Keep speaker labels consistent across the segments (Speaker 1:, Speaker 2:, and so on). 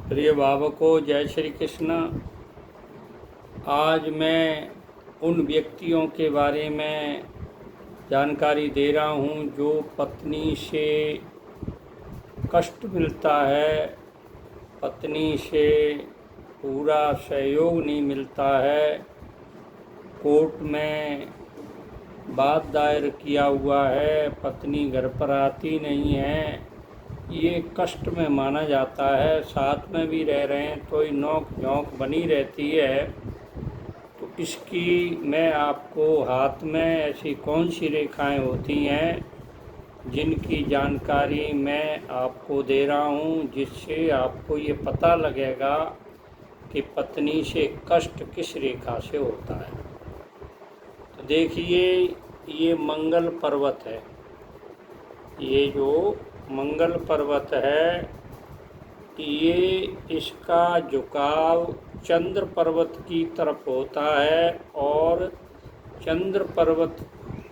Speaker 1: प्रिय भावकों, जय श्री कृष्ण। आज मैं उन व्यक्तियों के बारे में जानकारी दे रहा हूँ जो पत्नी से कष्ट मिलता है, पत्नी से पूरा सहयोग नहीं मिलता है, कोर्ट में बात दायर किया हुआ है, पत्नी घर पर आती नहीं है, ये कष्ट में माना जाता है। साथ में भी रह रहे हैं तो नोक झोंक बनी रहती है। तो इसकी मैं आपको हाथ में ऐसी कौन सी रेखाएं होती हैं जिनकी जानकारी मैं आपको दे रहा हूँ, जिससे आपको ये पता लगेगा कि पत्नी से कष्ट किस रेखा से होता है। तो देखिए, ये मंगल पर्वत है। ये जो मंगल पर्वत है, ये इसका झुकाव चंद्र पर्वत की तरफ होता है और चंद्र पर्वत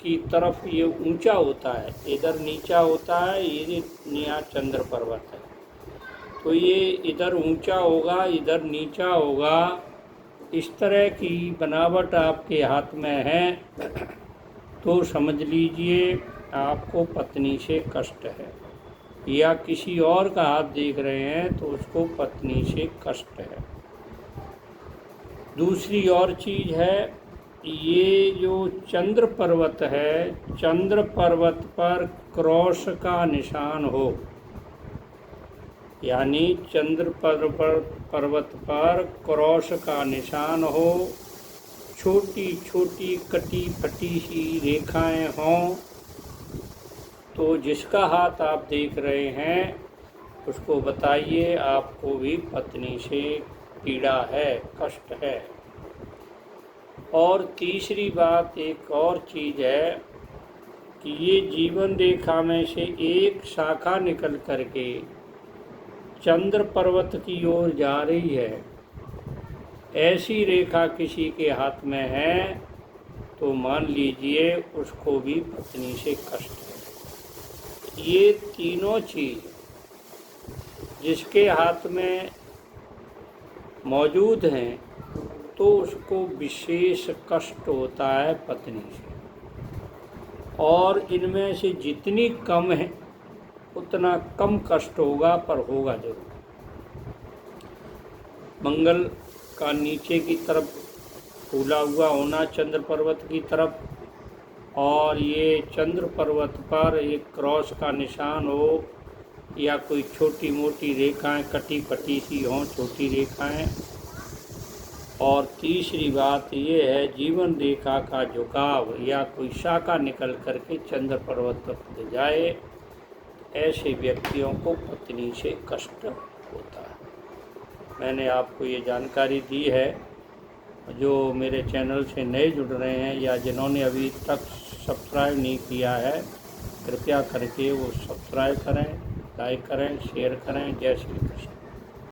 Speaker 1: की तरफ ये ऊंचा होता है। इधर नीचा होता है, ये यहाँ चंद्र पर्वत है। तो ये इधर ऊंचा होगा, इधर नीचा होगा। इस तरह की बनावट आपके हाथ में है तो समझ लीजिए आपको पत्नी से कष्ट है, या किसी और का हाथ देख रहे हैं तो उसको पत्नी से कष्ट है। दूसरी और चीज़ है, ये जो चंद्र पर्वत है, चंद्र पर्वत पर क्रॉस का निशान हो, यानी चंद्र पर्वत पर क्रॉस का निशान हो, छोटी छोटी कटी फटी सी रेखाएं हों, तो जिसका हाथ आप देख रहे हैं उसको बताइए आपको भी पत्नी से पीड़ा है, कष्ट है। और तीसरी बात एक और चीज़ है कि ये जीवन रेखा में से एक शाखा निकल करके चंद्र पर्वत की ओर जा रही है। ऐसी रेखा किसी के हाथ में है तो मान लीजिए उसको भी पत्नी से कष्ट है। ये तीनों चीज़ जिसके हाथ में मौजूद हैं तो उसको विशेष कष्ट होता है पत्नी से, और इनमें से जितनी कम है उतना कम कष्ट होगा, पर होगा जरूर। मंगल का नीचे की तरफ फूला हुआ होना चंद्र पर्वत की तरफ, और ये चंद्र पर्वत पर एक क्रॉस का निशान हो, या कोई छोटी मोटी रेखाएं कटी फटी सी हों, छोटी रेखाएं। और तीसरी बात ये है, जीवन रेखा का झुकाव या कोई शाखा निकल करके चंद्र पर्वत तक जाए। ऐसे व्यक्तियों को पत्नी से कष्ट होता है। मैंने आपको ये जानकारी दी है। जो मेरे चैनल से नए जुड़ रहे हैं या जिन्होंने अभी तक सब्सक्राइब नहीं किया है, कृपया करके वो सब्सक्राइब करें, लाइक करें, शेयर करें। जय श्री कृष्ण।